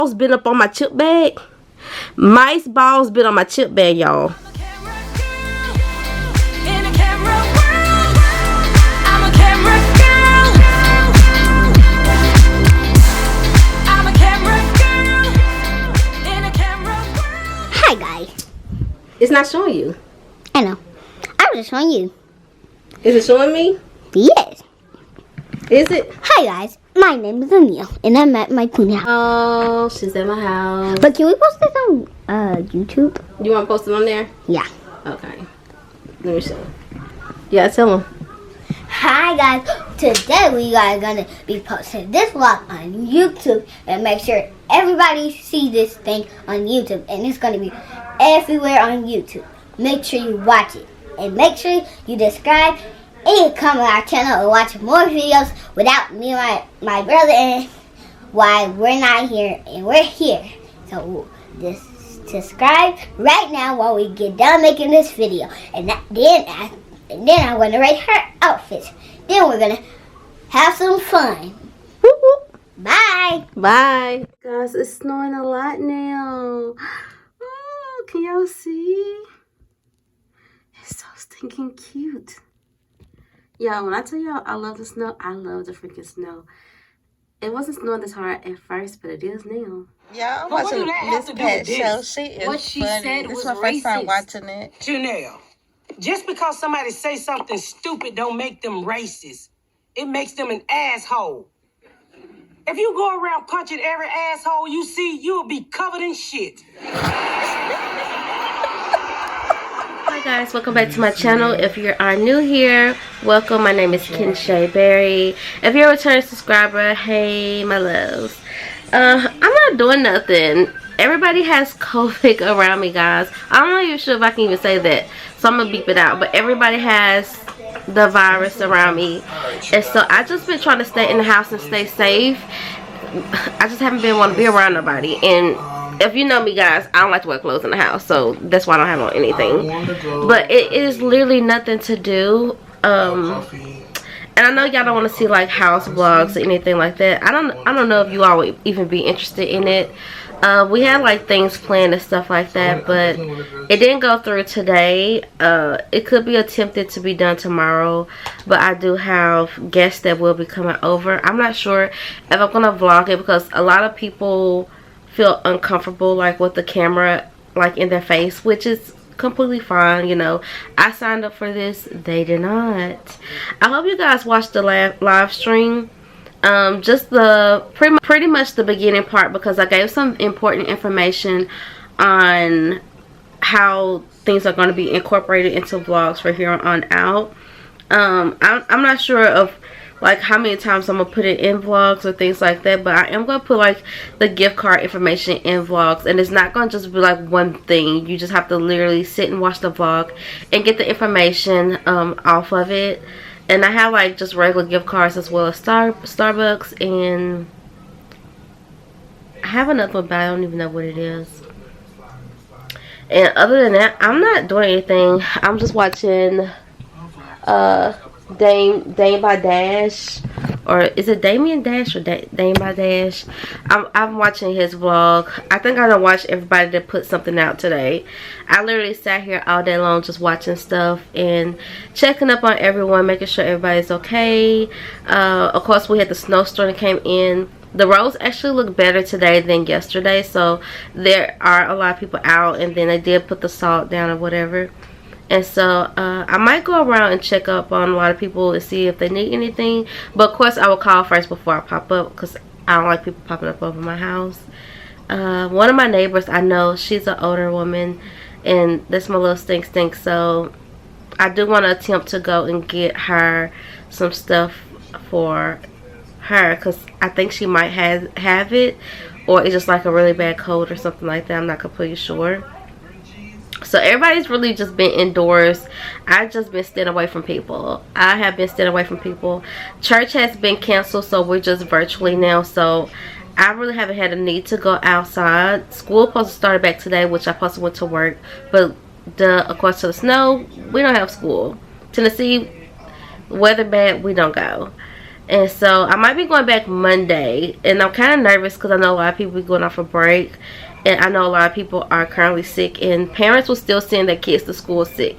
Been up on my chip bag. Mice balls been on my chip bag, y'all. Hi guys. It's not showing you. I know. I was just showing you. Is it showing me? Yes. Is it? Hi guys. My name is Anil, and I'm at my pony house. Oh, she's at my house. But can we post this on YouTube? You want to post it on there? Yeah. Okay. Let me show you. Yeah, tell them. Hi guys. Today we are gonna be posting this vlog on YouTube, and make sure everybody sees this thing on YouTube, and it's gonna be everywhere on YouTube. Make sure you watch it, and make sure you subscribe and come on our channel and watch more videos without me and my brother, and why we're not here and we're here. So just subscribe right now while we get done making this video, and then I'm gonna rate her outfits. Then we're gonna have some fun. Bye. Bye. Guys, it's snowing a lot now. Oh, can y'all see? It's so stinking cute. Y'all, when I tell y'all I love the snow, I love the freaking snow. It wasn't snowing this hard at first, but it is now. Yeah, I'm watching Miss Pat show. She is what she funny. said This was is my first time racist. watching it. Janelle, just because somebody say something stupid don't make them racist. It makes them an asshole. If you go around punching every asshole you see, you'll be covered in shit. Hi guys, welcome back to my channel. If you are new here, welcome. My name is Kenshay. If you're a returning subscriber, hey my loves. I'm not doing nothing. Everybody has COVID around me, guys. I'm not even sure if I can even say that, so I'm gonna beep it out. But everybody has the virus around me, and so I just been trying to stay in the house and stay safe. I just haven't been want to be around nobody, and if you know me, guys, I don't like to wear clothes in the house, so that's why I don't have on anything. But it is literally nothing to do. And I know y'all don't want to see like house vlogs or anything like that. I don't know if you all would even be interested in it. We had like things planned and stuff like that, but it didn't go through today. It could be attempted to be done tomorrow, but I do have guests that will be coming over. I'm not sure if I'm gonna vlog it because a lot of people feel uncomfortable like with the camera like in their face, which is completely fine. You know, I signed up for this, they did not. I hope you guys watched the live stream, just the pretty much the beginning part, because I gave some important information on how things are going to be incorporated into vlogs from here on out. I'm not sure of like how many times I'm gonna put it in vlogs or things like that, but I am gonna put like the gift card information in vlogs, and it's not gonna just be like one thing. You just have to literally sit and watch the vlog and get the information off of it. And I have like just regular gift cards as well as Starbucks, and I have another one, but I don't even know what it is. And other than that, I'm not doing anything. I'm just watching Dame by Dash, or is it Damien Dash or Dame by Dash? I'm watching his vlog. I think I'm gonna watch everybody that put something out today. I literally sat here all day long just watching stuff and checking up on everyone, making sure everybody's okay. Of course, we had the snowstorm that came in. The roads actually look better today than yesterday, so there are a lot of people out, and then they did put the salt down or whatever. And so I might go around and check up on a lot of people and see if they need anything. But of course I will call first before I pop up, because I don't like people popping up over my house. One of my neighbors, I know she's an older woman, and that's my little stink. So I do want to attempt to go and get her some stuff for her, because I think she might have it, or it's just like a really bad cold or something like that. I'm not completely sure. So everybody's really just been indoors. I've just been staying away from people. I have been staying away from people. Church has been canceled, so we're just virtually now. So I really haven't had a need to go outside. School supposed to start back today, which I supposed to went to work. But of course, to the snow, we don't have school. Tennessee, weather bad, we don't go. And so I might be going back Monday, and I'm kind of nervous because I know a lot of people be going off a break, and I know a lot of people are currently sick, and parents will still send their kids to school sick,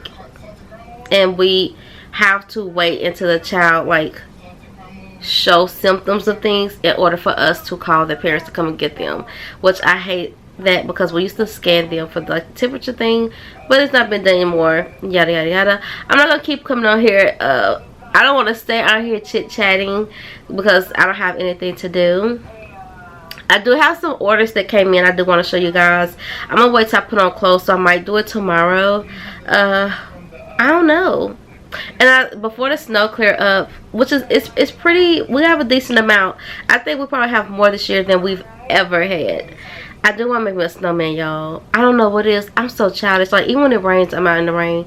and we have to wait until the child like show symptoms of things in order for us to call their parents to come and get them, which I hate that, because we used to scan them for the like, temperature thing, but it's not been done anymore. Yada yada yada. I'm not gonna keep coming on here. I don't want to stay out here chit chatting because I don't have anything to do. I do have some orders that came in. I do want to show you guys. I'm gonna wait till I put on clothes, so I might do it tomorrow. I don't know. And before the snow clear up, which is it's pretty, we have a decent amount. I think we probably have more this year than we've ever had. I do want to make me a snowman, y'all. I don't know what it is. I'm so childish. Like, even when it rains, I'm out in the rain.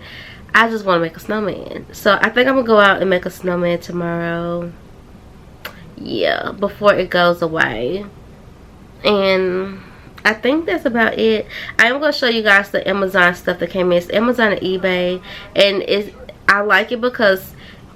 I just want to make a snowman. So I think I'm gonna go out and make a snowman tomorrow. Yeah, before it goes away. And I think that's about it. I am gonna show you guys the Amazon stuff that came in. It's Amazon and eBay, and I like it because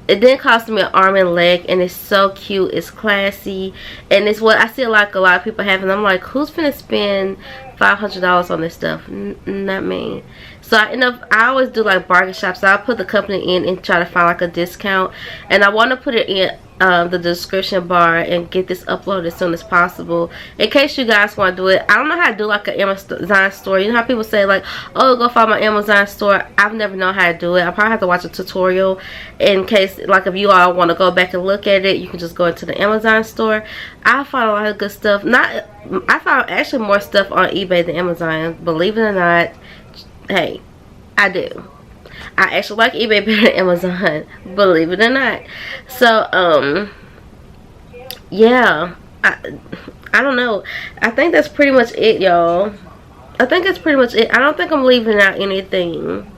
it didn't cost me an arm and leg, and it's so cute. It's classy, and it's what I see like a lot of people having. I'm like, who's finna spend $500 on this stuff? Not me. So I always do like bargain shops. So I put the company in and try to find like a discount, and I want to put it in the description bar and get this uploaded as soon as possible in case you guys want to do it. I don't know how to do like an Amazon store. You know how people say like, oh, go find my Amazon store. I've never known how to do it. I probably have to watch a tutorial in case, like, if you all want to go back and look at it, you can just go into the Amazon store. I found a lot of good stuff. I found actually more stuff on eBay than Amazon, believe it or not. Hey, I do. I actually like eBay better than Amazon, believe it or not. So, yeah, I don't know. I think that's pretty much it, y'all. I think that's pretty much it. I don't think I'm leaving out anything.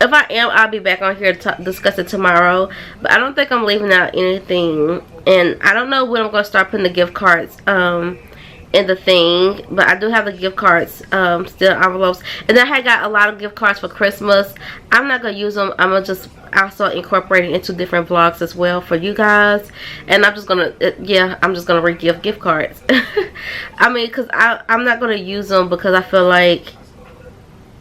If I am, I'll be back on here to discuss it tomorrow. But I don't think I'm leaving out anything. And I don't know when I'm going to start putting the gift cards in the thing, but I do have the gift cards, still envelopes, and then I had got a lot of gift cards for Christmas. I'm not gonna use them. I'm gonna just also incorporate it into different vlogs as well for you guys, and I'm just gonna I'm just gonna re-give gift cards. I mean, because I'm not gonna use them because I feel like,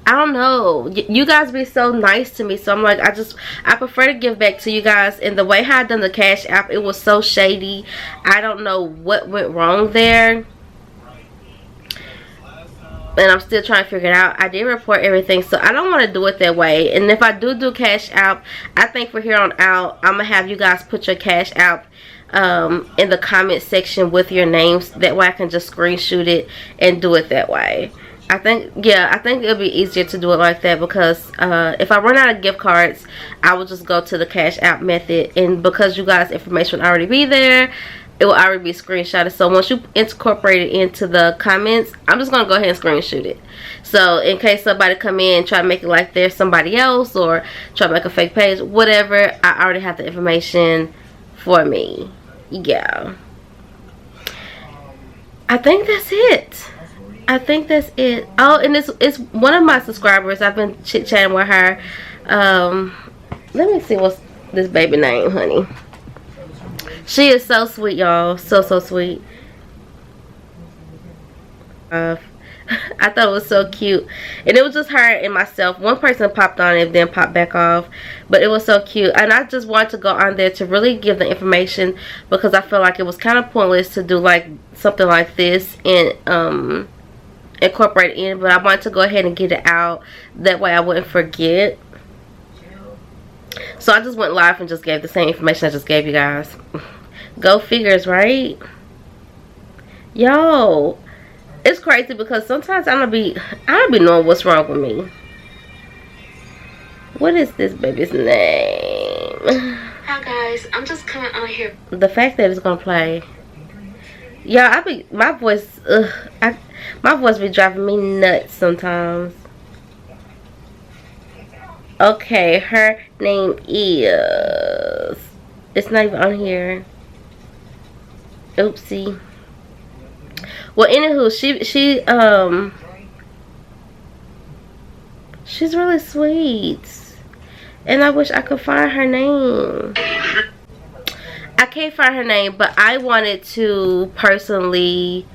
I don't know, you guys be so nice to me, so I'm like, I prefer to give back to you guys. And the way how I done the Cash App, it was so shady. I don't know what went wrong there, and I'm still trying to figure it out. I did report everything, so I don't want to do it that way. And if I do Cash App, I think from here on out, I'm going to have you guys put your Cash App in the comment section with your names. That way I can just screenshot it and do it that way. I think it'll be easier to do it like that, because if I run out of gift cards, I will just go to the Cash App method. And because you guys' information will already be there, it will already be screenshotted. So once you incorporate it into the comments, I'm just going to go ahead and screenshot it. So in case somebody come in and try to make it like there's somebody else, or try to make a fake page, whatever, I already have the information for me. Yeah. I think that's it. I think that's it. Oh, and it's one of my subscribers. I've been chit-chatting with her. Let me see what's this baby name, honey. She is so sweet, y'all. So sweet. I thought it was so cute. And it was just her and myself. One person popped on it, then popped back off. But it was so cute. And I just wanted to go on there to really give the information, because I feel like it was kind of pointless to do like something like this and incorporate it in. But I wanted to go ahead and get it out. That way I wouldn't forget. So I just went live and just gave the same information I just gave you guys. Go figures, right? Yo, it's crazy because sometimes I don't be knowing what's wrong with me. What is this baby's name? Hi guys, I'm just coming on here. The fact that it's gonna play. Yeah, my voice be driving me nuts sometimes. Okay, her name is, it's not even on here. Oopsie. Well, anywho, she's really sweet, and I wish I could find her name. I can't find her name, but I wanted to personally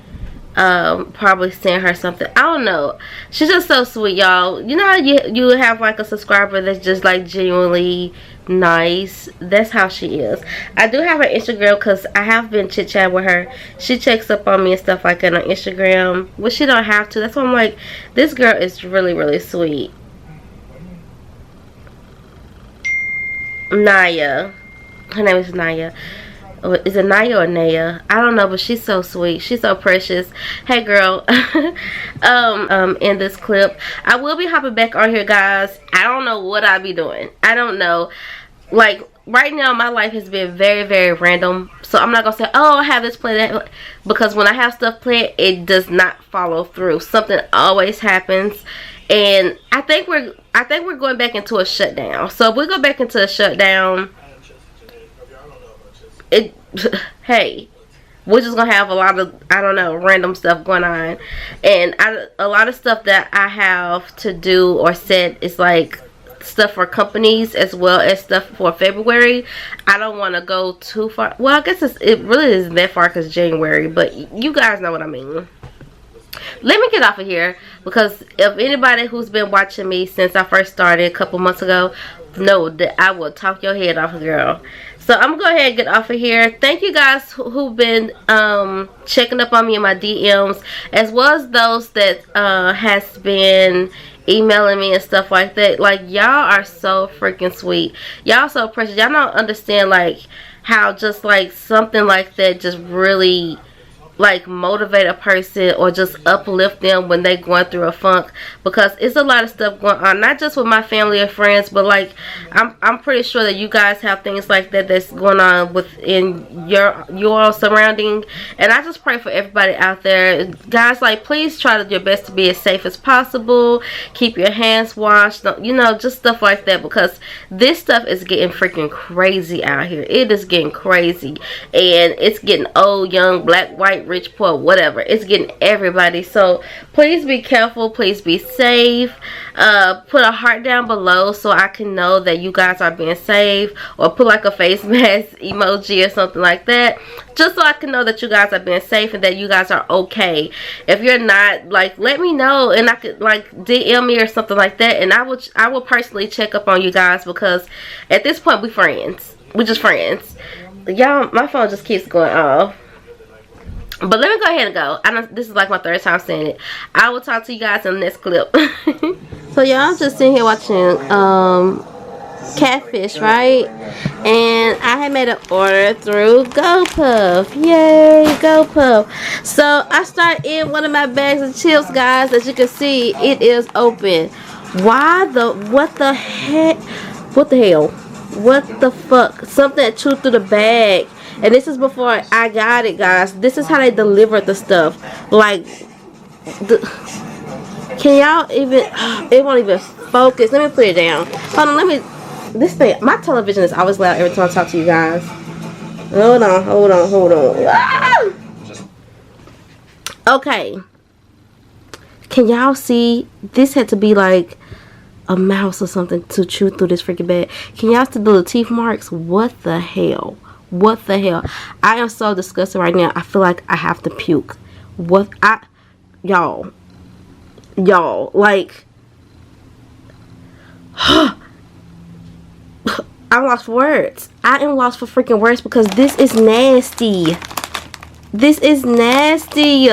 probably send her something. I don't know. She's just so sweet, y'all. You know how you have like a subscriber that's just like genuinely nice? That's how she is. I do have her Instagram because I have been chit chatting with her. She checks up on me and stuff like that on Instagram, which she don't have to. That's why I'm like, this girl is really, really sweet. Naya. Her name is Naya. Is it Naya or Naya? I don't know, but she's so sweet. She's so precious. Hey girl. In this clip, I will be hopping back on here, guys. I don't know what I'll be doing. I don't know. Like right now my life has been very, very random. So I'm not gonna say, oh, I have this planned, because when I have stuff planned, it does not follow through. Something always happens. And I think we're going back into a shutdown. So if we go back into a shutdown, hey, we're just gonna have a lot of, I don't know, random stuff going on. And a lot of stuff that I have to do or said is like stuff for companies as well as stuff for February. I don't want to go too far. Well, I guess it really isn't that far because January, but you guys know what I mean. Let me get off of here, because if anybody who's been watching me since I first started a couple months ago know that I will talk your head off, girl. So I'm gonna go ahead and get off of here. Thank you guys who've been checking up on me in my DMs, as well as those that has been emailing me and stuff like that. Like, y'all are so freaking sweet. Y'all so precious. Y'all don't understand like how just like something like that just really like motivate a person or just uplift them when they going through a funk, because it's a lot of stuff going on, not just with my family or friends, but like I'm pretty sure that you guys have things like that that's going on within your surrounding. And I just pray for everybody out there, guys. Like, please try your best to be as safe as possible. Keep your hands washed, you know, just stuff like that, because this stuff is getting freaking crazy out here. It is getting crazy, and it's getting old, young, black, white, rich, poor, whatever. It's getting everybody. So please be careful. Please be safe. Put a heart down below so I can know that you guys are being safe, or put like a face mask emoji or something like that, just so I can know that you guys are being safe and that you guys are okay. If you're not, like, let me know, and I could like DM me or something like that, and I will personally check up on you guys, because at this point we friends. We're just friends. Y'all, my phone just keeps going off. But let me go ahead and go. I know this is like my third time saying it. I will talk to you guys in the next clip. So y'all, I'm just sitting here watching Catfish, right? And I had made an order through GoPuff. Yay, GoPuff. So I start in one of my bags of chips, guys. As you can see, it is open. What the heck? What the hell? What the fuck? Something that chewed through the bag. And this is before I got it, guys. This is how they delivered the stuff. Like, can y'all even, it won't even focus. Let me put it down. Hold on, let me, this thing, my television is always loud every time I talk to you guys. Hold on. Ah! Okay. Can y'all see? This had to be like a mouse or something to chew through this freaking bag. Can y'all see the little teeth marks? What the hell? What the hell? I am so disgusted right now. I feel like I have to puke. Y'all, like, I'm lost for words. I am lost for freaking words, because this is nasty. This is nasty.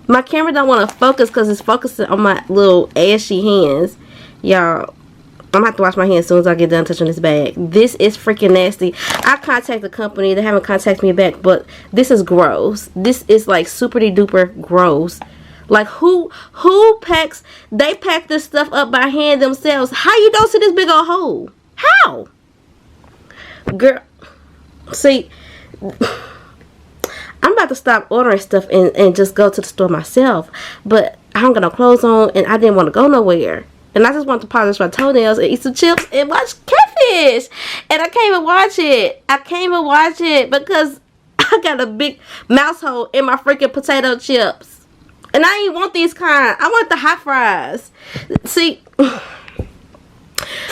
My camera don't want to focus because it's focusing on my little ashy hands. Y'all, I'm gonna have to wash my hands as soon as I get done touching this bag. This is freaking nasty. I contacted the company. They haven't contacted me back, but this is gross. This is like super duper gross. Like, who packs? They pack this stuff up by hand themselves. How you don't see this big old hole? How? Girl, see, I'm about to stop ordering stuff and just go to the store myself. But I don't got no clothes on, and I didn't want to go nowhere. And I just want to polish my toenails and eat some chips and watch Catfish. And I can't even watch it. I can't even watch it because I got a big mouse hole in my freaking potato chips. And I ain't want these kind. I want the hot fries. See,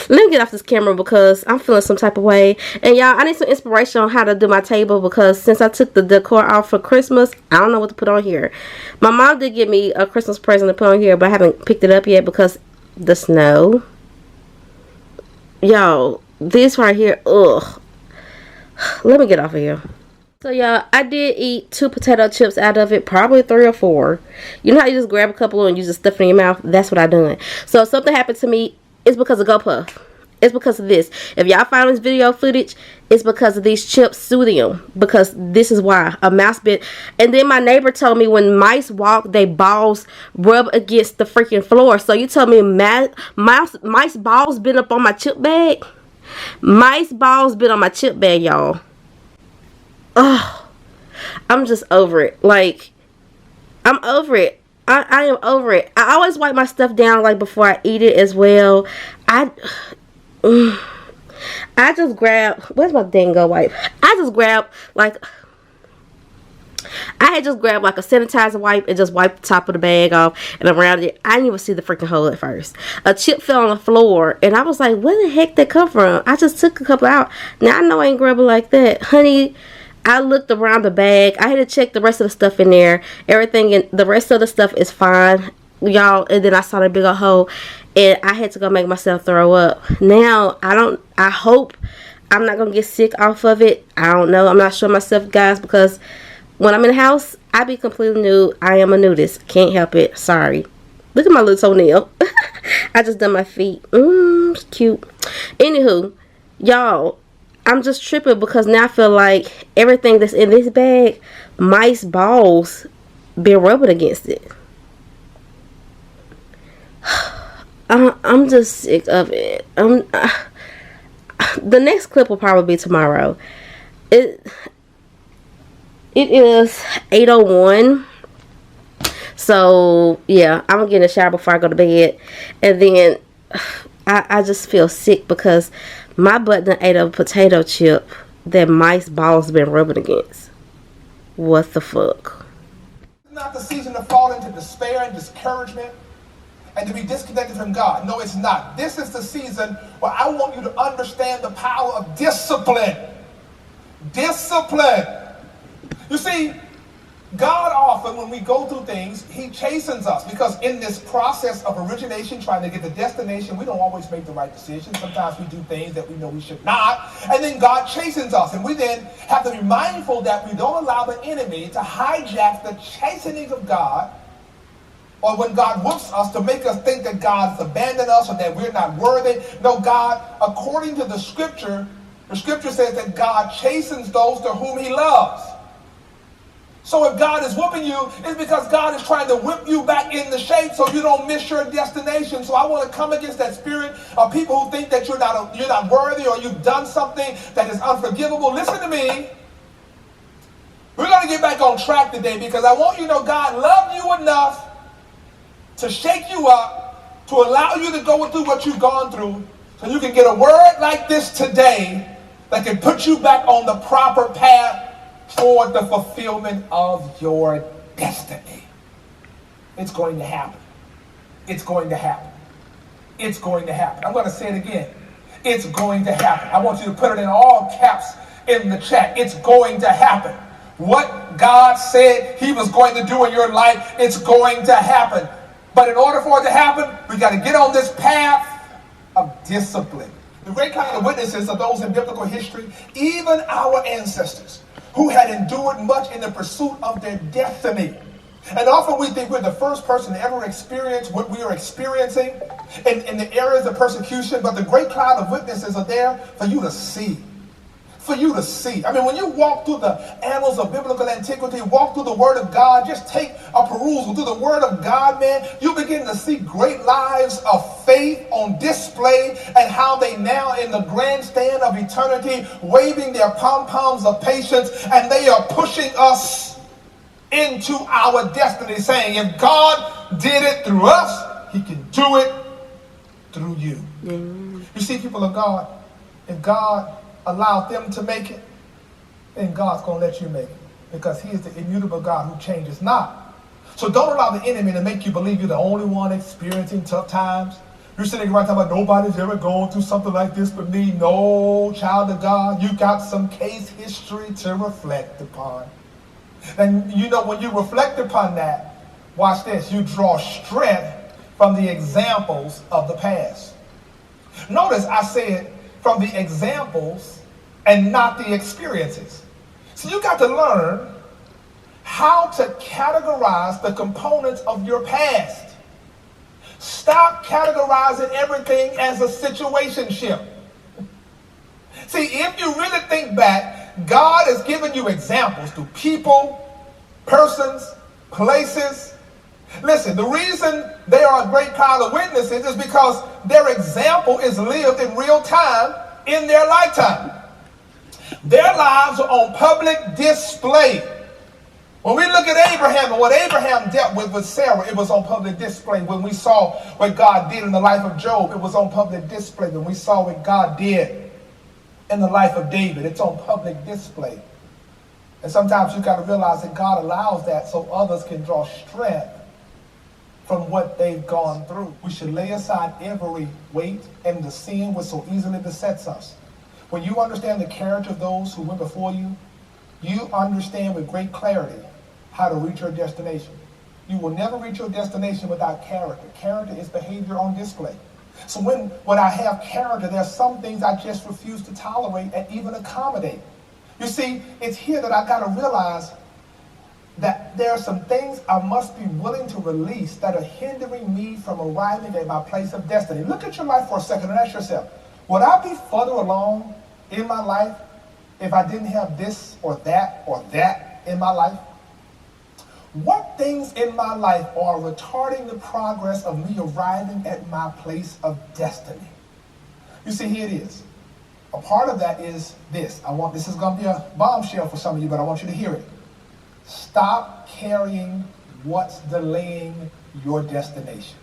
Let me get off this camera because I'm feeling some type of way. And y'all, I need some inspiration on how to do my table because since I took the decor off for Christmas, I don't know what to put on here. My mom did give me a Christmas present to put on here, but I haven't picked it up yet because the snow. Y'all, this right here, ugh. Let me get off of here. So y'all, I did eat 2 potato chips out of it, probably 3 or 4. You know how you just grab a couple and you just stuff it in your mouth? That's what I done. So if something happened to me, it's because of GoPuff. It's because of this. If y'all find this video footage, it's because of these chips sodium. Because this is why. A mouse bit. And then my neighbor told me when mice walk, they balls rub against the freaking floor. So you tell me mice balls been up on my chip bag? Mice balls been on my chip bag, y'all. Oh, I'm just over it. Like, I'm over it. I am over it. I always wipe my stuff down like before I eat it as well. I just grab, where's my dango wipe? I just grab like, I had just grabbed like a sanitizer wipe and just wiped the top of the bag off and around it. I didn't even see the freaking hole at first. A chip fell on the floor and I was like, where the heck did that come from? I just took a couple out. Now I know I ain't grabbing like that. Honey, I looked around the bag. I had to check the rest of the stuff in there. Everything in the rest of the stuff is fine, y'all. And then I saw the big old hole and I had to go make myself throw up. Now I hope I'm not gonna get sick off of it. I don't know. I'm not sure myself, guys, because when I'm in the house, I be completely nude. I am a nudist. Can't help it. Sorry. Look at my little toenail. I just done my feet. Cute. Anywho, y'all, I'm just tripping because now I feel like everything that's in this bag, mice balls been rubbing against it. I'm just sick of it. The next clip will probably be tomorrow. It is 8:01. So yeah, I'm gonna get in the shower before I go to bed, and then I just feel sick because my butt done ate a potato chip that mice balls been rubbing against. What the fuck? It's not the season to fall into despair and discouragement and to be disconnected from God. No, it's not. This is the season where I want you to understand the power of discipline. Discipline. You see, God often, when we go through things, he chastens us because in this process of origination, trying to get the destination, we don't always make the right decisions. Sometimes we do things that we know we should not. And then God chastens us. And we then have to be mindful that we don't allow the enemy to hijack the chastenings of God, or when God whoops us, to make us think that God's abandoned us or that we're not worthy. No, God, according to the scripture says that God chastens those to whom he loves. So if God is whooping you, it's because God is trying to whip you back into shape so you don't miss your destination. So I want to come against that spirit of people who think that you're not worthy or you've done something that is unforgivable. Listen to me. We're going to get back on track today because I want you to know God loved you enough to shake you up, to allow you to go through what you've gone through so you can get a word like this today that can put you back on the proper path toward the fulfillment of your destiny. It's going to happen. It's going to happen. It's going to happen. I'm going to say it again. It's going to happen. I want you to put it in all caps in the chat. It's going to happen. What God said he was going to do in your life, it's going to happen. But in order for it to happen, we got to get on this path of discipline. The great kind of witnesses of those in biblical history, even our ancestors, who had endured much in the pursuit of their destiny. And often we think we're the first person to ever experience what we are experiencing in the areas of persecution, but the great cloud of witnesses are there for you to see. For you to see. I mean, when you walk through the annals of biblical antiquity, walk through the Word of God, just take a perusal through the Word of God, man, you begin to see great lives of faith on display and how they now in the grandstand of eternity waving their pom-poms of patience, and they are pushing us into our destiny, saying if God did it through us, he can do it through you. You see, people of God, if God allowed them to make it, then God's going to let you make it because he is the immutable God who changes not. So don't allow the enemy to make you believe you're the only one experiencing tough times. You're sitting around talking about nobody's ever gone through something like this but me. No, child of God, you got some case history to reflect upon. And you know, when you reflect upon that, watch this, you draw strength from the examples of the past. Notice I said from the examples and not the experiences. So you got to learn how to categorize the components of your past. Stop categorizing everything as a situationship. See, if you really think back, God has given you examples through people, persons, places. Listen, the reason they are a great pile of witnesses is because their example is lived in real time in their lifetime. Their lives are on public display. When we look at Abraham and what Abraham dealt with Sarah, it was on public display. When we saw what God did in the life of Job, it was on public display. When we saw what God did in the life of David, it's on public display. And sometimes you got to realize that God allows that so others can draw strength from what they've gone through. We should lay aside every weight and the sin which so easily besets us. When you understand the character of those who went before you, you understand with great clarity how to reach your destination. You will never reach your destination without character. Character is behavior on display. So when I have character, there's some things I just refuse to tolerate and even accommodate. You see, it's here that I got to realize that there are some things I must be willing to release that are hindering me from arriving at my place of destiny. Look at your life for a second and ask yourself, would I be further along in my life if I didn't have this or that in my life? What things in my life are retarding the progress of me arriving at my place of destiny? You see, here it is. A part of that is this. This is going to be a bombshell for some of you, but I want you to hear it. Stop carrying what's delaying your destination.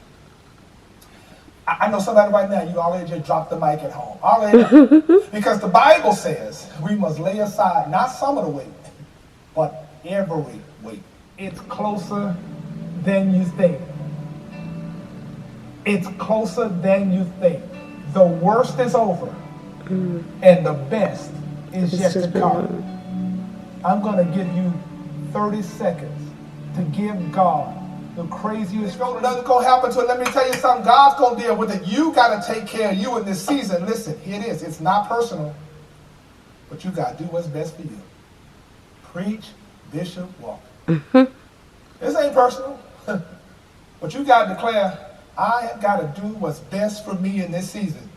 I know somebody right now, you already just dropped the mic at home. Already. Because the Bible says we must lay aside not some of the weight, but every weight. It's closer than you think. It's closer than you think. The worst is over, and the best is yet to come. I'm going to give you 30 seconds to give God the craziest. Nothing's going to happen to it. Let me tell you something. God's going to deal with it. You got to take care of you in this season. Listen, here it is. It's not personal, but you got to do what's best for you. Preach, Bishop Walker. This ain't personal, but you got to declare, I have got to do what's best for me in this season.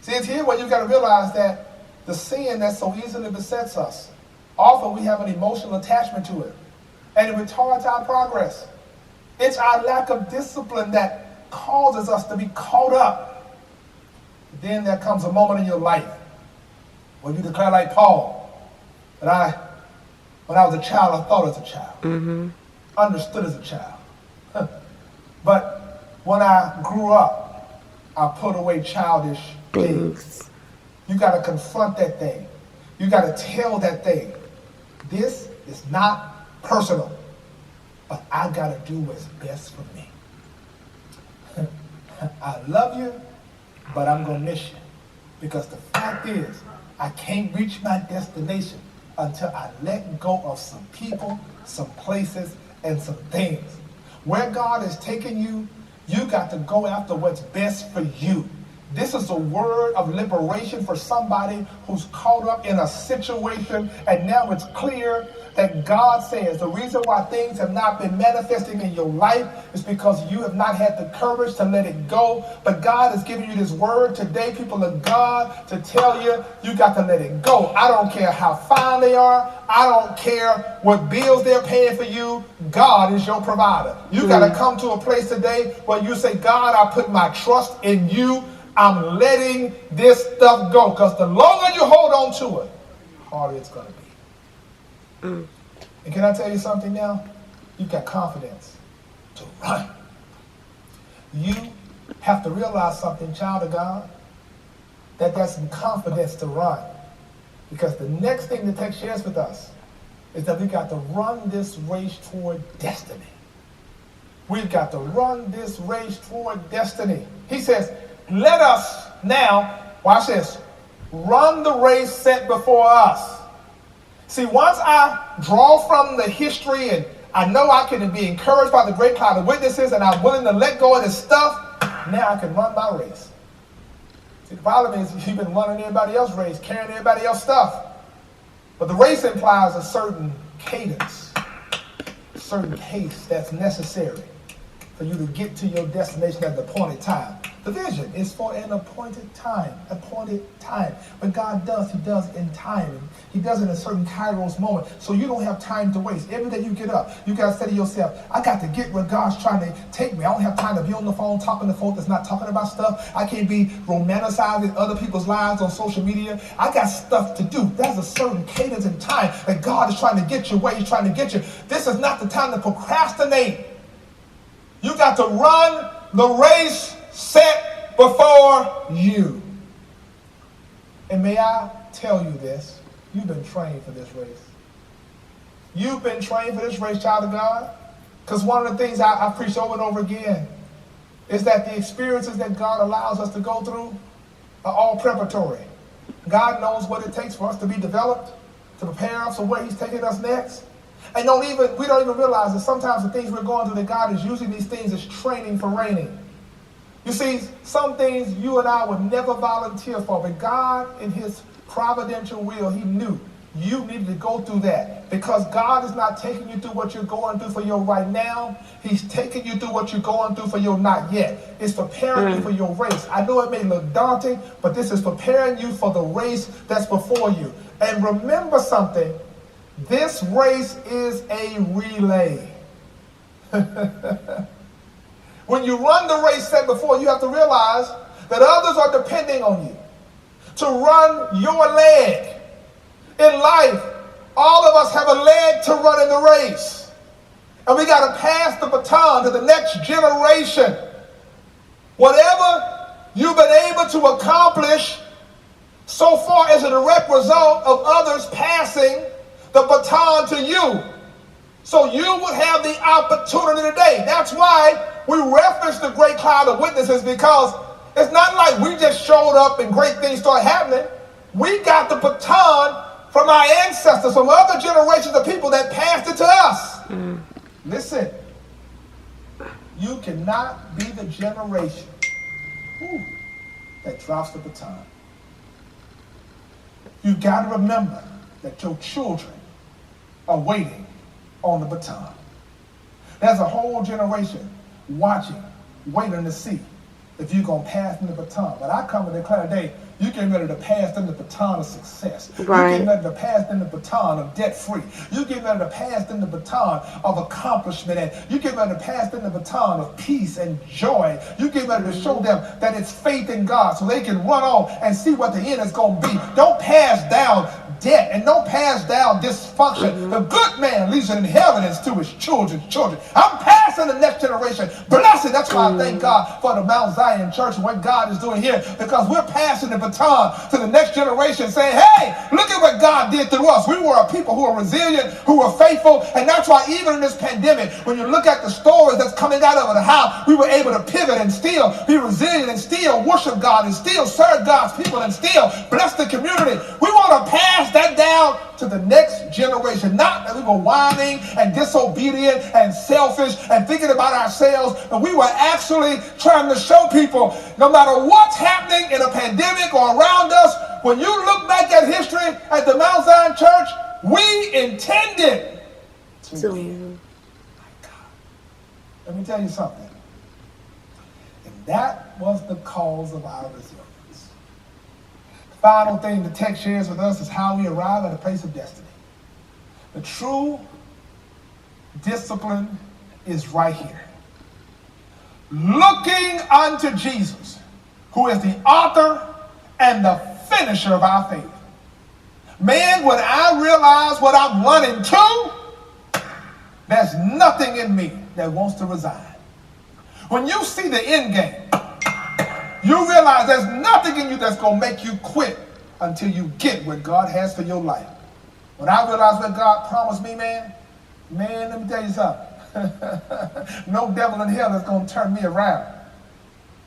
See, it's here where you got to realize that the sin that so easily besets us, often we have an emotional attachment to it, and it retards our progress. It's our lack of discipline that causes us to be caught up. Then there comes a moment in your life when you declare like Paul, that when I was a child, I thought as a child, understood as a child. But when I grew up, I put away childish things. You got to confront that thing. You got to tell that thing, this is not personal, but I got to do what's best for me. I love you, but I'm going to miss you. Because the fact is, I can't reach my destination until I let go of some people, some places, and some things. Where God is taking you, you got to go after what's best for you. This is a word of liberation for somebody who's caught up in a situation, and now it's clear that God says the reason why things have not been manifesting in your life is because you have not had the courage to let it go. But God is giving you this word today, people of God, to tell you, you got to let it go. I don't care how fine they are. I don't care what bills they're paying for you. God is your provider. You got to come to a place today where you say, God, I put my trust in you. I'm letting this stuff go. Because the longer you hold on to it, the harder it's going to be. And can I tell you something now? You've got confidence to run. You have to realize something, child of God, that there's some confidence to run. Because the next thing the text shares with us is that we got to run this race toward destiny. We've got to run this race toward destiny. He says, let us now, watch this, run the race set before us. See, once I draw from the history and I know I can be encouraged by the great cloud of witnesses and I'm willing to let go of this stuff, now I can run my race. See, the problem is you've been running everybody else's race, carrying everybody else's stuff. But the race implies a certain cadence, a certain pace that's necessary for you to get to your destination at the appointed time. The vision is for an appointed time, When God does, he does in time. He does it in a certain kairos moment. So you don't have time to waste. Every day you get up, you got to say to yourself, I got to get where God's trying to take me. I don't have time to be on the phone talking to folks that's not talking about stuff. I can't be romanticizing other people's lives on social media. I got stuff to do. There's a certain cadence in time that God is trying to get you where he's trying to get you. This is not the time to procrastinate. You got to run the race set before you. And may I tell you this, you've been trained for this race. You've been trained for this race, child of God. Because one of the things I preach over and over again is that the experiences that God allows us to go through are all preparatory. God knows what it takes for us to be developed, to prepare us for where he's taking us next. And we don't even realize that sometimes the things we're going through, that God is using these things as training for reigning. You see, some things you and I would never volunteer for, but God, in his providential will, he knew you needed to go through that. Because God is not taking you through what you're going through for your right now. He's taking you through what you're going through for your not yet. It's preparing you for your race. I know it may look daunting, but this is preparing you for the race that's before you. And remember something. This race is a relay. When you run the race set before, you have to realize that others are depending on you to run your leg. In life, all of us have a leg to run in the race. And we got to pass the baton to the next generation. Whatever you've been able to accomplish so far is a direct result of others passing the baton to you. So you would have the opportunity today. That's why we reference the great cloud of witnesses, because it's not like we just showed up and great things started happening. We got the baton from our ancestors, from other generations of people that passed it to us. Listen, you cannot be the generation that drops the baton. You got to remember that your children are waiting on the baton. There's a whole generation watching, waiting to see if you're going to pass them the baton. But I come and declare today, you're getting ready to pass them the baton of success. Right. You're getting ready to pass them the baton of debt-free. You're getting ready to pass them the baton of accomplishment. And you're getting ready to pass them the baton of peace and joy. You're getting ready to show them that it's faith in God so they can run on and see what the end is going to be. Don't pass down debt and don't pass down dysfunction. The good man leaves an inheritance to his children's children. I'm passing the next generation. Blessed. That's why I thank God for the Mount Zion Church and what God is doing here, because we're passing the baton to the next generation, saying, hey, look at what God did through us. We were a people who are resilient, who are faithful, and that's why even in this pandemic, when you look at the stories that's coming out of it, how we were able to pivot and still be resilient and still worship God and still serve God's people and still bless the community. We want to pass that down to the next generation. Not that we were whining and disobedient and selfish and thinking about ourselves, but we were actually trying to show people, no matter what's happening in a pandemic or around us, when you look back at history at the Mount Zion Church, we intended to win. My God. Let me tell you something. And that was the cause of our resilience. Final thing the text shares with us is how we arrive at a place of destiny. The true discipline is right here. Looking unto Jesus, who is the author and the finisher of our faith. Man, when I realize what I'm running to, there's nothing in me that wants to resign. When you see the end game, you realize there's nothing in you that's going to make you quit until you get what God has for your life. When I realized what God promised me, man, let me tell you something. No devil in hell is going to turn me around.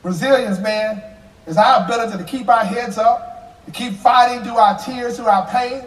Resilience, man, is our ability to keep our heads up, to keep fighting through our tears, through our pain.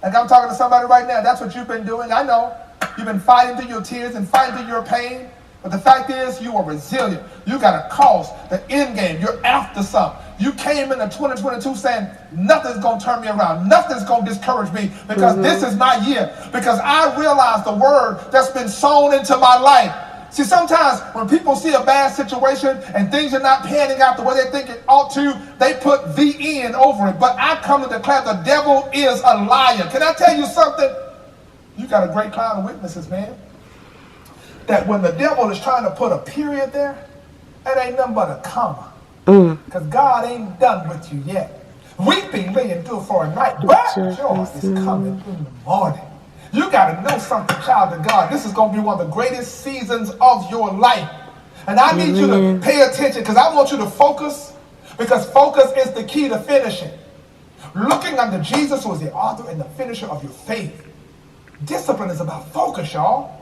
Like I'm talking to somebody right now, that's what you've been doing. I know. You've been fighting through your tears and fighting through your pain. But the fact is, you are resilient. You got a cause, the end game. You're after something. You came into 2022 saying, nothing's going to turn me around. Nothing's going to discourage me because this is my year. Because I realize the word that's been sown into my life. See, sometimes when people see a bad situation and things are not panning out the way they think it ought to, they put VN over it. But I come to declare the devil is a liar. Can I tell you something? You got a great cloud of witnesses, man. That when the devil is trying to put a period there, that ain't nothing but a comma. Because God ain't done with you yet. Weeping may endure for a night, but joy is coming in the morning. You got to know something, child of God. This is going to be one of the greatest seasons of your life. And I need you to pay attention because I want you to focus, because focus is the key to finishing. Looking unto Jesus, who is the author and the finisher of your faith. Discipline is about focus, y'all.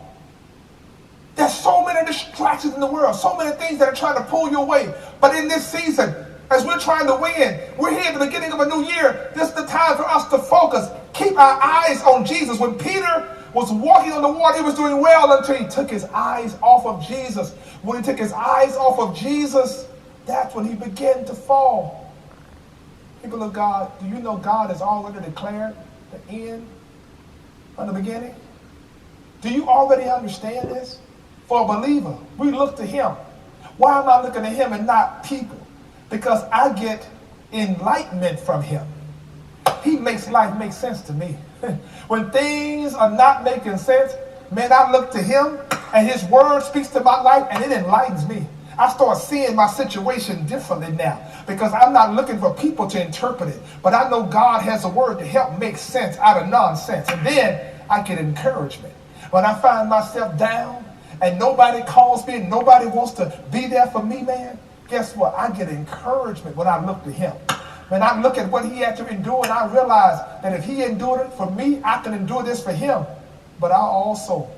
There's so many distractions in the world, so many things that are trying to pull you away. But in this season, as we're trying to win, we're here at the beginning of a new year. This is the time for us to focus. Keep our eyes on Jesus. When Peter was walking on the water, he was doing well until he took his eyes off of Jesus. When he took his eyes off of Jesus, that's when he began to fall. People of God, do you know God has already declared the end from the beginning? Do you already understand this? For a believer, we look to him. Why am I looking at him and not people? Because I get enlightenment from him. He makes life make sense to me. When things are not making sense, man, I look to him and his word speaks to my life and it enlightens me. I start seeing my situation differently now because I'm not looking for people to interpret it, but I know God has a word to help make sense out of nonsense. And then I get encouragement. When I find myself down and nobody calls me and nobody wants to be there for me, man, guess what? I get encouragement when I look to him. When I look at what he had to endure and I realize that if he endured it for me, I can endure this for him. But I also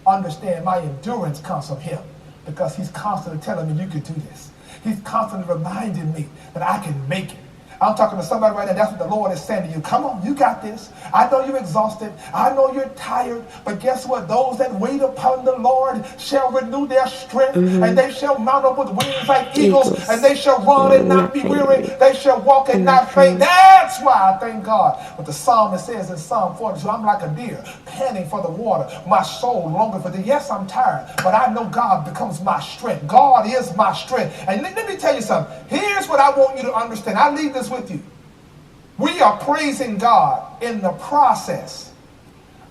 understand my endurance comes from him because he's constantly telling me you can do this. He's constantly reminding me that I can make it. I'm talking to somebody right now. That's what the Lord is saying to you. Come on, you got this. I know you're exhausted. I know you're tired. But guess what? Those that wait upon the Lord shall renew their strength. And they shall mount up with wings like eagles. And they shall run and not be weary. They shall walk and not faint. That's why I thank God. But the psalmist says in Psalm 42, I'm like a deer panting for the water. My soul longing for thee. Yes, I'm tired. But I know God becomes my strength. God is my strength. And let me tell you something. Here's what I want you to understand. I leave this with you. We are praising God in the process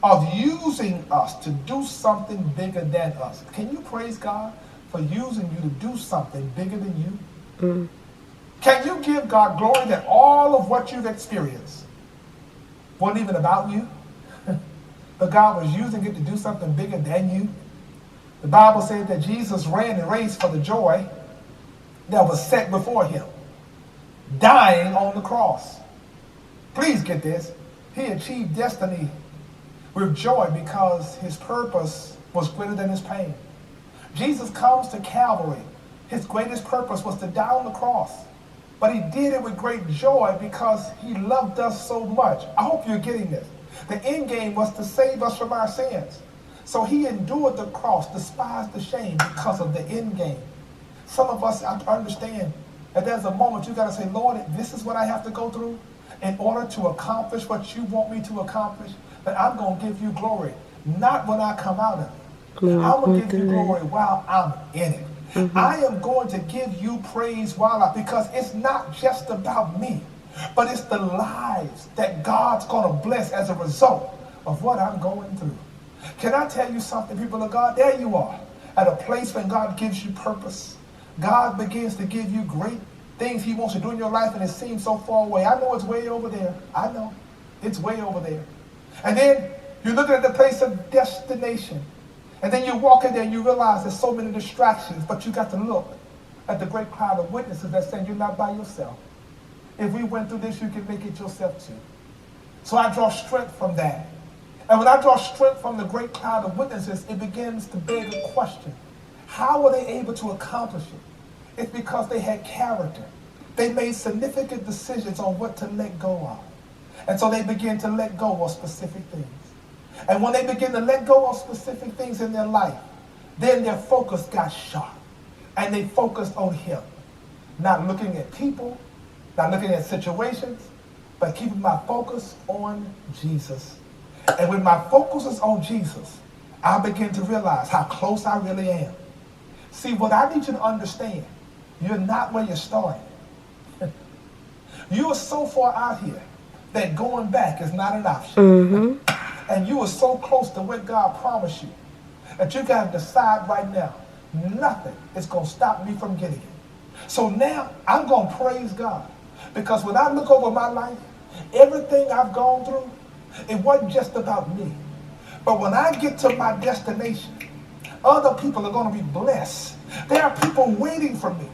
of using us to do something bigger than us. Can you praise God for using you to do something bigger than you? Can you give God glory that all of what you've experienced wasn't even about you? But God was using it to do something bigger than you? The Bible said that Jesus ran the race for the joy that was set before him, dying on the cross. Please get this. He achieved destiny with joy because his purpose was greater than his pain. Jesus comes to Calvary. His greatest purpose was to die on the cross. But he did it with great joy because he loved us so much. I hope you're getting this. The end game was to save us from our sins. So he endured the cross, despised the shame because of the end game. Some of us have to understand that there's a moment you got to say, Lord, this is what I have to go through in order to accomplish what you want me to accomplish. But I'm going to give you glory, not when I come out of it. I'm going to give you glory while I'm in it. I am going to give you praise because it's not just about me, but it's the lives that God's going to bless as a result of what I'm going through. Can I tell you something, people of God? There you are, at a place when God gives you purpose. God begins to give you great things he wants to do in your life, and it seems so far away. I know it's way over there. I know. It's way over there. And then you're looking at the place of destination. And then you walk in there and you realize there's so many distractions, but you got to look at the great cloud of witnesses that saying you're not by yourself. If we went through this, you can make it yourself too. So I draw strength from that. And when I draw strength from the great cloud of witnesses, it begins to beg a question. How were they able to accomplish it? It's because they had character. They made significant decisions on what to let go of. And so they began to let go of specific things. And when they begin to let go of specific things in their life, then their focus got sharp. And they focused on him. Not looking at people, not looking at situations, but keeping my focus on Jesus. And when my focus is on Jesus, I begin to realize how close I really am. See, what I need you to understand, you're not where you started. You are so far out here that going back is not an option. And you are so close to what God promised you that you got to decide right now, nothing is going to stop me from getting it. So now I'm going to praise God, because when I look over my life, everything I've gone through, it wasn't just about me. But when I get to my destination, other people are going to be blessed. There are people waiting for me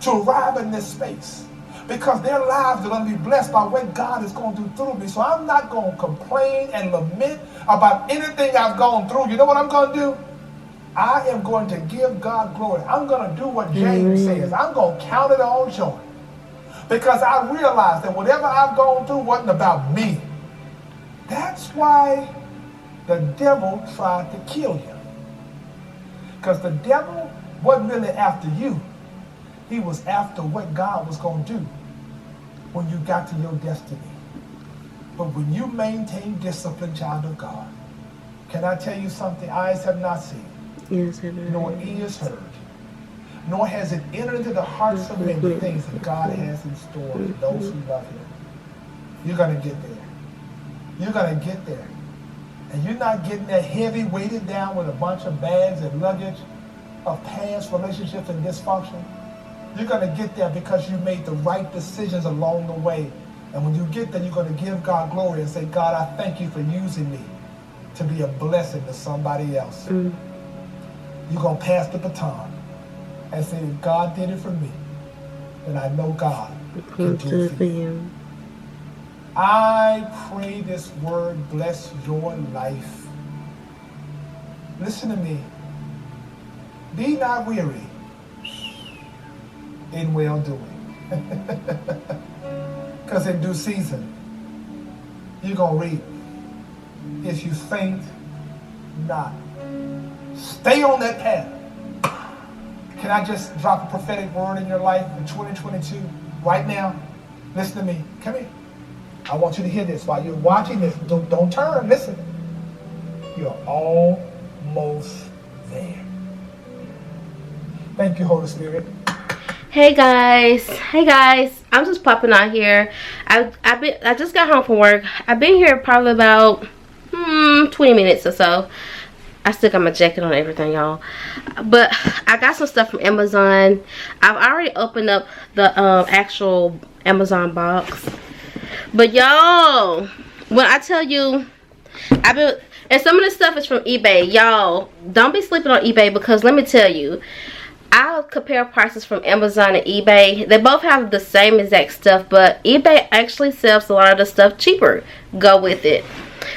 to arrive in this space, because their lives are going to be blessed by what God is going to do through me. So I'm not going to complain and lament about anything I've gone through. You know what I'm going to do? I am going to give God glory. I'm going to do what James says. I'm going to count it all joy, because I realize that whatever I've gone through wasn't about me. That's why the devil tried to kill you. Because the devil wasn't really after you. He was after what God was going to do when you got to your destiny. But when you maintain discipline, child of God, can I tell you something? Eyes have not seen, nor ears heard, nor has it entered into the hearts of men the things that God has in store for those who love him. You're going to get there. You're going to get there. And you're not getting that heavy weighted down with a bunch of bags and luggage of past relationships and dysfunction. You're going to get there because you made the right decisions along the way. And when you get there, you're going to give God glory and say, God, I thank you for using me to be a blessing to somebody else. You're going to pass the baton and say, if God did it for me, then I know God can do it for you. I pray this word bless your life. Listen to me. Be not weary in well-doing. Because in due season, you're going to reap if you faint not. Stay on that path. Can I just drop a prophetic word in your life in 2022 right now? Listen to me. Come here. I want you to hear this while you're watching this. Don't turn. Listen. You're almost there. Thank you, Holy Spirit. Hey guys. I'm just popping out here. I just got home from work. I've been here probably about 20 minutes or so. I still got my jacket on and everything, y'all. But I got some stuff from Amazon. I've already opened up the actual Amazon box. But y'all, when I tell you, and some of this stuff is from eBay. Y'all, don't be sleeping on eBay, because let me tell you, I'll compare prices from Amazon and eBay. They both have the same exact stuff, but eBay actually sells a lot of the stuff cheaper. Go with it.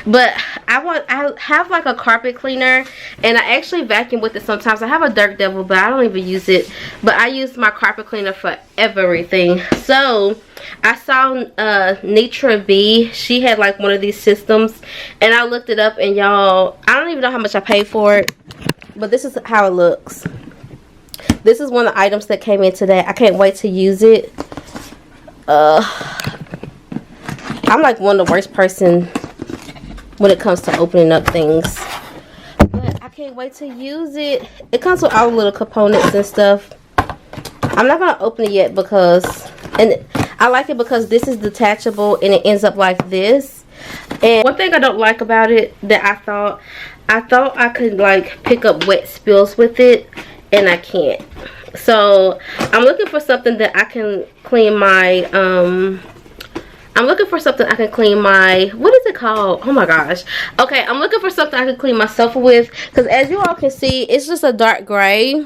But I have like a carpet cleaner, and I actually vacuum with it sometimes. I have a Dirt Devil, but I don't even use it. But I use my carpet cleaner for everything. So I saw Nitra B. She had like one of these systems, and I looked it up, and y'all, I don't even know how much I paid for it, but this is how it looks. This is one of the items that came in today. I can't wait to use it. I'm like one of the worst person when it comes to opening up things, but I can't wait to use it. It comes with all the little components and stuff. I'm not gonna open it yet because, and I like it because this is detachable and it ends up like this. And one thing I don't like about it, that I thought I could like pick up wet spills with it, and I can't. So I'm looking for something that I can clean my what is it called? Oh my gosh. Okay, I'm looking for something I can clean my sofa with, because as you all can see, it's just a dark gray.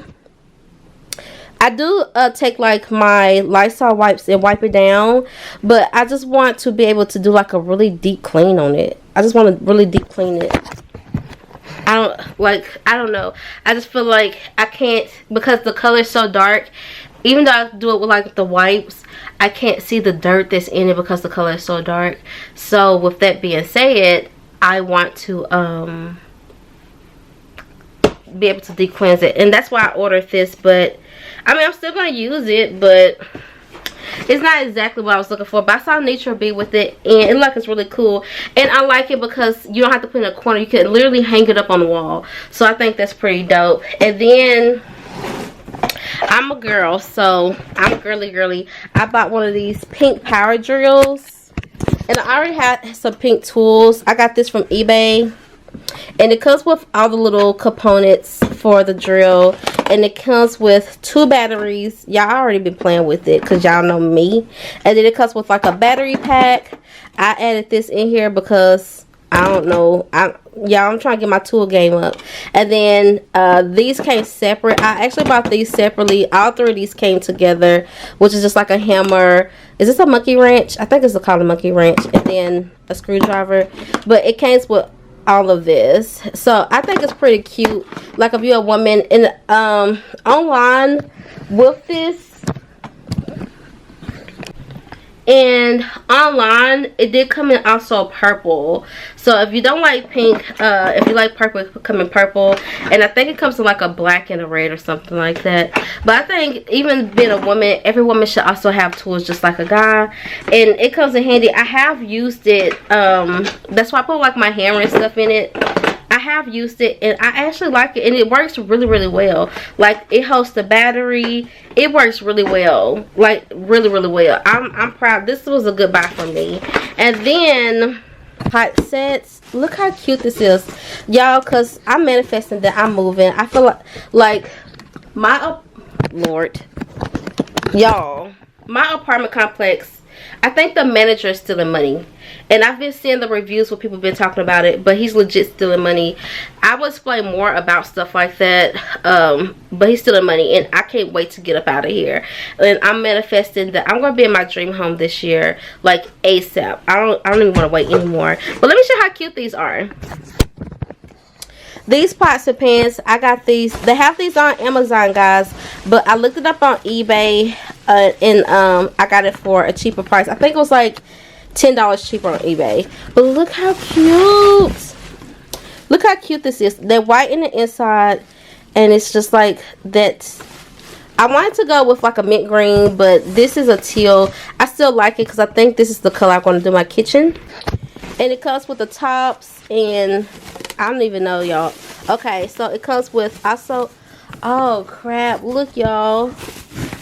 I do take like my Lysol wipes and wipe it down, but I just want to be able to do like a really deep clean on it. I just want to really deep clean it. I don't know. I just feel like I can't, because the color is so dark. Even though I do it with like the wipes, I can't see the dirt that's in it because the color is so dark. So with that being said, I want to be able to deep cleanse it, and that's why I ordered this. But I mean, I'm still gonna use it, but it's not exactly what I was looking for. But I saw Nature Bee with it, and it looked like it's really cool, and I like it because you don't have to put it in a corner. You can literally hang it up on the wall, so I think that's pretty dope. And then I'm a girl, so I'm girly. I bought one of these pink power drills, and I already had some pink tools. I got this from eBay, and it comes with all the little components for the drill, and it comes with 2 batteries. Y'all already been playing with it because y'all know me. And then it comes with like a battery pack. I added this in here because I don't know, I'm trying to get my tool game up. And then these came separate. I actually bought these separately. All 3 of these came together, which is just like a hammer. Is this a monkey wrench? I think it's called a monkey wrench. And then a screwdriver. But it came with all of this, so I think it's pretty cute. Like if you're a woman, and online with this, and online it did come in also purple. So if you don't like pink, if you like purple, it come in purple, and I think it comes in like a black and a red or something like that. But I think even being a woman, every woman should also have tools just like a guy, and it comes in handy. I have used it, that's why I put like my hammer and stuff in it. I have used it, and I actually like it, and it works really well. Like, it holds the battery. It works really well, like really well. I'm proud. This was a good buy for me. And then pot sets. Look how cute this is, y'all, because I'm manifesting that I'm moving. I feel like my Lord, y'all, my apartment complex, I think the manager is stealing money. And I've been seeing the reviews where people have been talking about it, but he's legit stealing money. I will explain more about stuff like that, but he's stealing money, and I can't wait to get up out of here. And I'm manifesting that I'm going to be in my dream home this year, like ASAP. I don't even want to wait anymore. But let me show you how cute these are. These pots and pans, I got these. They have these on Amazon, guys, but I looked it up on eBay, and I got it for a cheaper price. I think it was like $10 cheaper on eBay. But look how cute. Look how cute this is. They're white in the inside, and it's just like that. I wanted to go with like a mint green, but this is a teal. I still like it because I think this is the color I'm going to do my kitchen. And it comes with the tops, and I don't even know, y'all. Okay, so it comes with also, oh crap, look, y'all.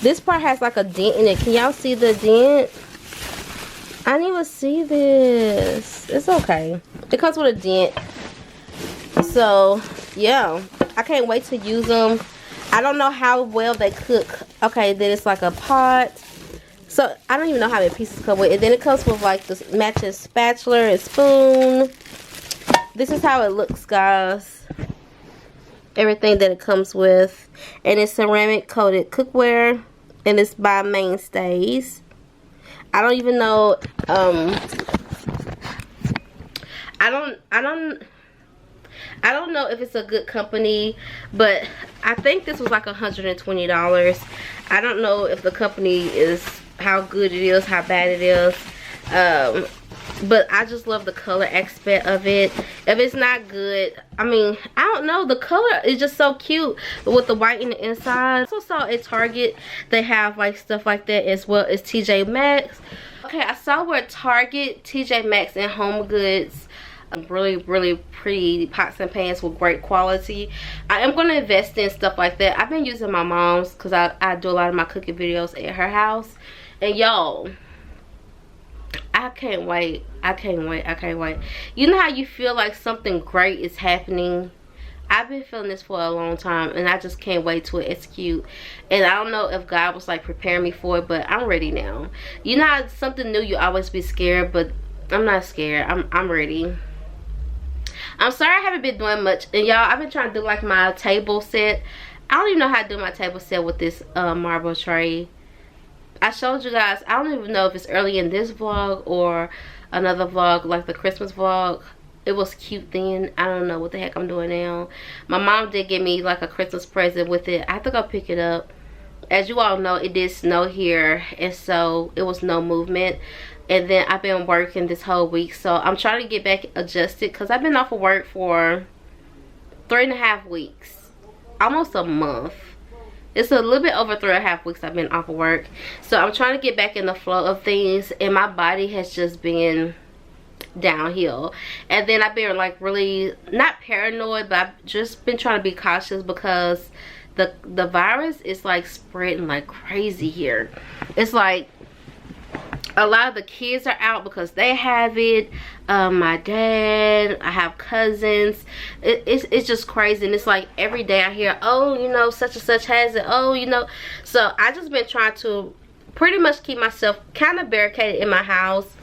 This part has like a dent in it. Can y'all see the dent? I didn't even see this. It's okay. It comes with a dent. So, yeah. I can't wait to use them. I don't know how well they cook. Okay, then it's like a pot. So, I don't even know how many pieces come with it. Then it comes with like this matching spatula and spoon. This is how it looks, guys. Everything that it comes with. And it's ceramic coated cookware. And it's by Mainstays. I don't even know, I don't know if it's a good company, but I think this was like $120. I don't know if the company is, how good it is, how bad it is, but I just love the color aspect of it. If it's not good, I mean, I don't know, the color is just so cute with the white in the inside. I also saw at Target they have like stuff like that, as well as TJ Maxx. Okay, I saw where Target, TJ Maxx, and Home Goods, really pretty pots and pans with great quality. I am going to invest in stuff like that. I've been using my mom's because I do a lot of my cooking videos at her house. And y'all, I can't wait. I can't wait. You know how you feel like something great is happening? I've been feeling this for a long time, and I just can't wait to execute. And I don't know if God was like preparing me for it, but I'm ready now. You know how something new, you always be scared, but I'm not scared. I'm ready. I'm sorry I haven't been doing much, and y'all, I've been trying to do like my table set. I don't even know how to do my table set with this marble tray. I showed you guys. I don't even know if it's early in this vlog or another vlog, like the Christmas vlog. It was cute then. I don't know what the heck I'm doing now. My mom did give me like a Christmas present with it. I have to go pick it up. As you all know, it did snow here, and so it was no movement. And then I've been working this whole week, so I'm trying to get back adjusted because I've been off of work for 3.5 weeks, almost a month. It's a little bit over 3.5 weeks I've been off of work, so I'm trying to get back in the flow of things, and my body has just been downhill. And then I've been like really not paranoid, but I've just been trying to be cautious because the virus is like spreading like crazy here. It's like a lot of the kids are out because they have it. My dad, I have cousins. It's just crazy, and it's like every day I hear, oh, you know, such and such has it, oh, you know. So I just been trying to pretty much keep myself kind of barricaded in my house,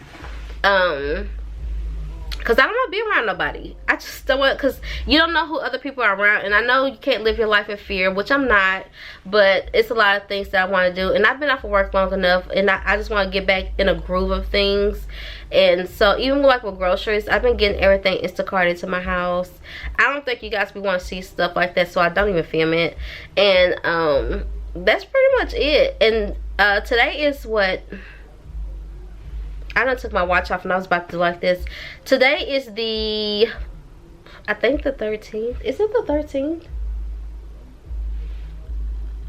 because I don't want to be around nobody. I just don't want, because you don't know who other people are around. And I know you can't live your life in fear, which I'm not. But it's a lot of things that I want to do. And I've been off of work long enough. And I just want to get back in a groove of things. And so even like with groceries, I've been getting everything Instacarted to my house. I don't think you guys be want to see stuff like that. So I don't even film it. And that's pretty much it. And today is what... I done took my watch off and I was about to do like this. Today is the, I think the 13th. Is it the 13th?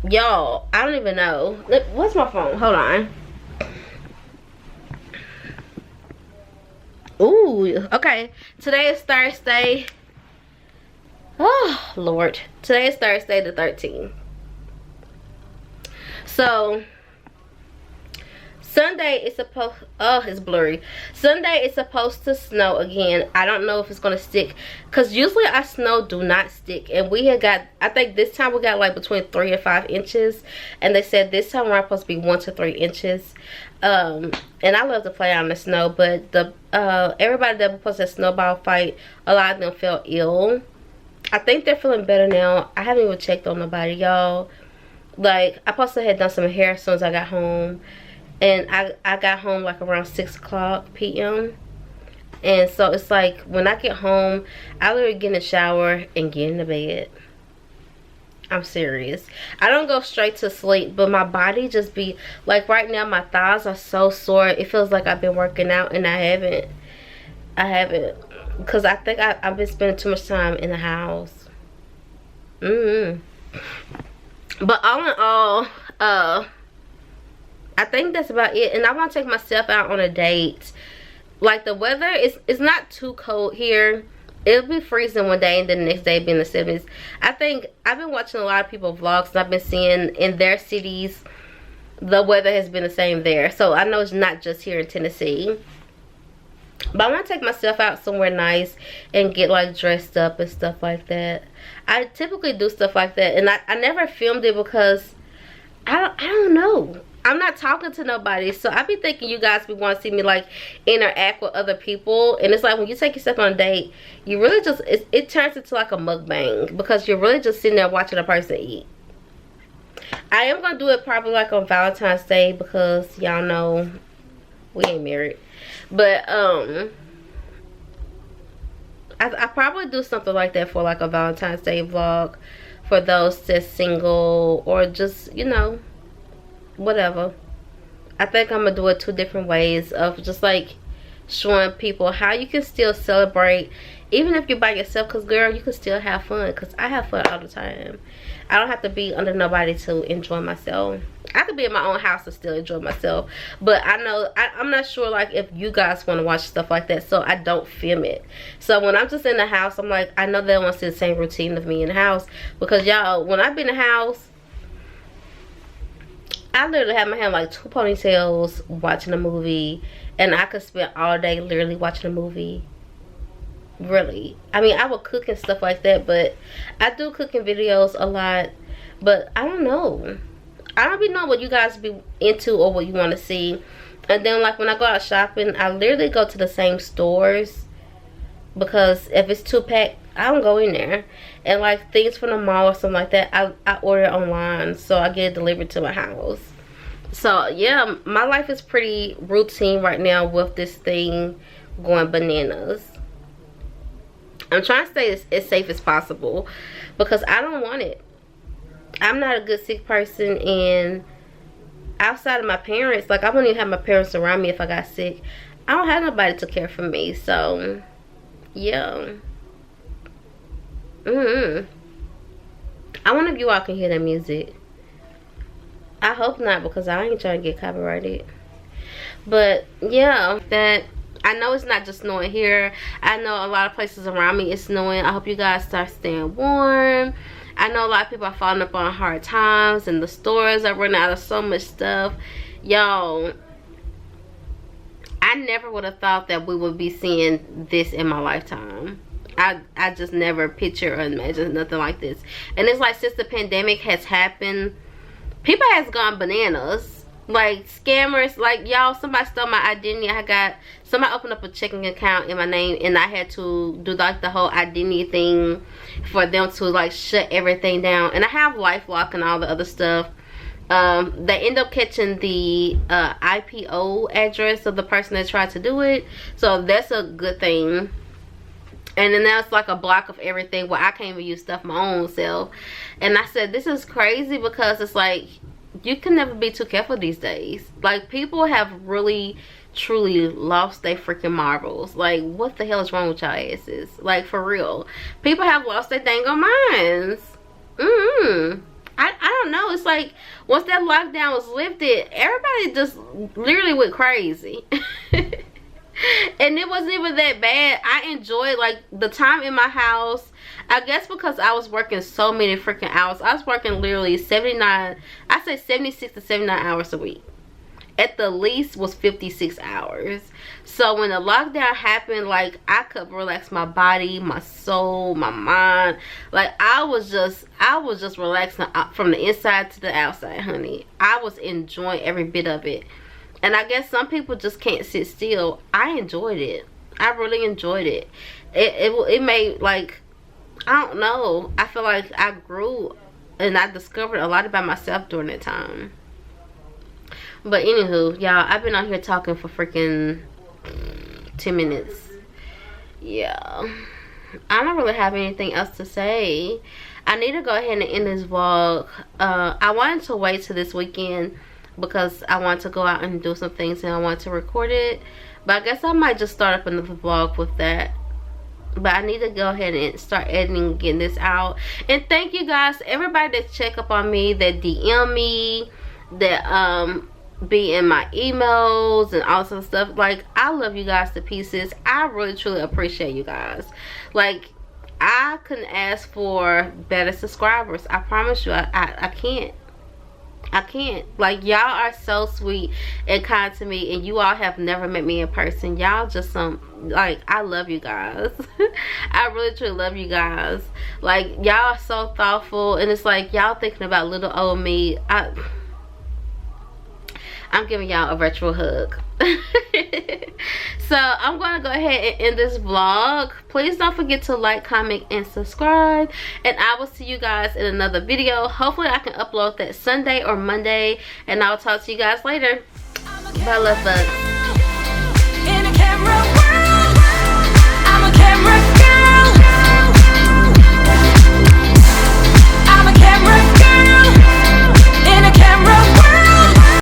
Y'all, I don't even know. What's my phone? Hold on. Ooh, okay. Today is Thursday. Oh, Lord. Today is Thursday the 13th. So... Sunday is supposed, oh, it's blurry. Sunday is supposed to snow again. I don't know if it's gonna stick, because usually our snow do not stick, and we had got, I think this time we got like between 3 and 5 inches, and they said this time we're supposed to be 1 to 3 inches. And I love to play on the snow, but the everybody that was supposed to snowball fight, a lot of them felt ill. I think they're feeling better now. I haven't even checked on nobody, y'all. Like, I supposed to have done some hair as soon as I got home. And I got home like around 6 o'clock p.m. And so it's like when I get home, I literally get in the shower and get in the bed. I'm serious. I don't go straight to sleep, but my body just be like, right now my thighs are so sore. It feels like I've been working out, and I haven't because I think I've been spending too much time in the house. But all in all, I think that's about it. And I want to take myself out on a date. Like, the weather is not too cold here. It'll be freezing one day and then the next day be in the 70s. I think I've been watching a lot of people vlogs, and I've been seeing in their cities the weather has been the same there. So I know it's not just here in Tennessee. But I want to take myself out somewhere nice and get like dressed up and stuff like that. I typically do stuff like that, and I never filmed it because I don't know. I'm not talking to nobody, so I be thinking you guys be want to see me like interact with other people. And it's like when you take yourself on a date, you really just, it turns into like a mukbang, because you're really just sitting there watching a person eat. I am gonna do it probably like on Valentine's Day, because y'all know we ain't married. But I probably do something like that for like a Valentine's Day vlog for those that's single, or just, you know, whatever. I think I'm gonna do it 2 different ways of just like showing people how you can still celebrate even if you're by yourself, because girl, you can still have fun, because I have fun all the time. I don't have to be under nobody to enjoy myself. I could be in my own house and still enjoy myself, but I know I'm not sure like if you guys want to watch stuff like that, so I don't film it. So when I'm just in the house, I'm like, I know they don't want to see the same routine of me in the house, because y'all, when I've been in the house, I literally have my hair like 2 ponytails watching a movie, and I could spend all day literally watching a movie. Really, I mean, I would cook and stuff like that, but I do cooking videos a lot. But I don't know, I don't be knowing what you guys be into or what you want to see. And then like when I go out shopping, I literally go to the same stores, because if it's 2-pack, I don't go in there. And like things from the mall or something like that, I order online, so I get it delivered to my house. So yeah, my life is pretty routine right now with this thing going bananas. I'm trying to stay as safe as possible because I don't want it. I'm not a good sick person, and outside of my parents, like I wouldn't even have my parents around me if I got sick. I don't have nobody to care for me, so yeah. I wonder if you all can hear that music. I hope not, because I ain't trying to get copyrighted. But yeah, that I know it's not just snowing here. I know a lot of places around me it's snowing. I hope you guys start staying warm. I know a lot of people are falling up on hard times, and the stores are running out of so much stuff. Y'all, I never would have thought that we would be seeing this in my lifetime. I just never picture or imagine nothing like this. And it's like, since the pandemic has happened, people has gone bananas. Like scammers, like y'all, somebody stole my identity. Somebody opened up a checking account in my name, and I had to do like the whole identity thing for them to like shut everything down. And I have LifeLock and all the other stuff. They end up catching the IPO address of the person that tried to do it, so that's a good thing. And then that's like a block of everything where I can't even use stuff my own self. And I said, this is crazy, because it's like, you can never be too careful these days. Like, people have really truly lost their freaking marbles. Like, what the hell is wrong with y'all asses? Like, for real, people have lost their dang on minds. I don't know. It's like, once that lockdown was lifted, everybody just literally went crazy. And it wasn't even that bad. I enjoyed like the time in my house. I guess because I was working so many freaking hours. I was working literally 76 to 79 hours a week. At the least was 56 hours. So when the lockdown happened, like, I could relax my body, my soul, my mind. Like, I was just relaxing from the inside to the outside, honey. I was enjoying every bit of it. And I guess some people just can't sit still. I enjoyed it. I really enjoyed it. It made, like, I don't know. I feel like I grew and I discovered a lot about myself during that time. But anywho, y'all, I've been out here talking for freaking 10 minutes. Yeah. I don't really have anything else to say. I need to go ahead and end this vlog. I wanted to wait till this weekend, because I want to go out and do some things and I want to record it. But I guess I might just start up another vlog with that. But I need to go ahead and start editing and getting this out. And thank you guys, everybody that check up on me, that DM me, that be in my emails and all sorts of stuff. Like, I love you guys to pieces. I really truly appreciate you guys. Like, I couldn't ask for better subscribers. I promise you, I can't. I can't. Like, y'all are so sweet and kind to me, and you all have never met me in person. Y'all just like, I love you guys. I really truly love you guys. Like, y'all are so thoughtful, and it's like y'all thinking about little old me. I'm giving y'all a virtual hug. So I'm gonna go ahead and end this vlog. Please don't forget to like, comment, and subscribe, and I will see you guys in another video. Hopefully I can upload that Sunday or Monday, and I'll talk to you guys later. Bye, love bugs.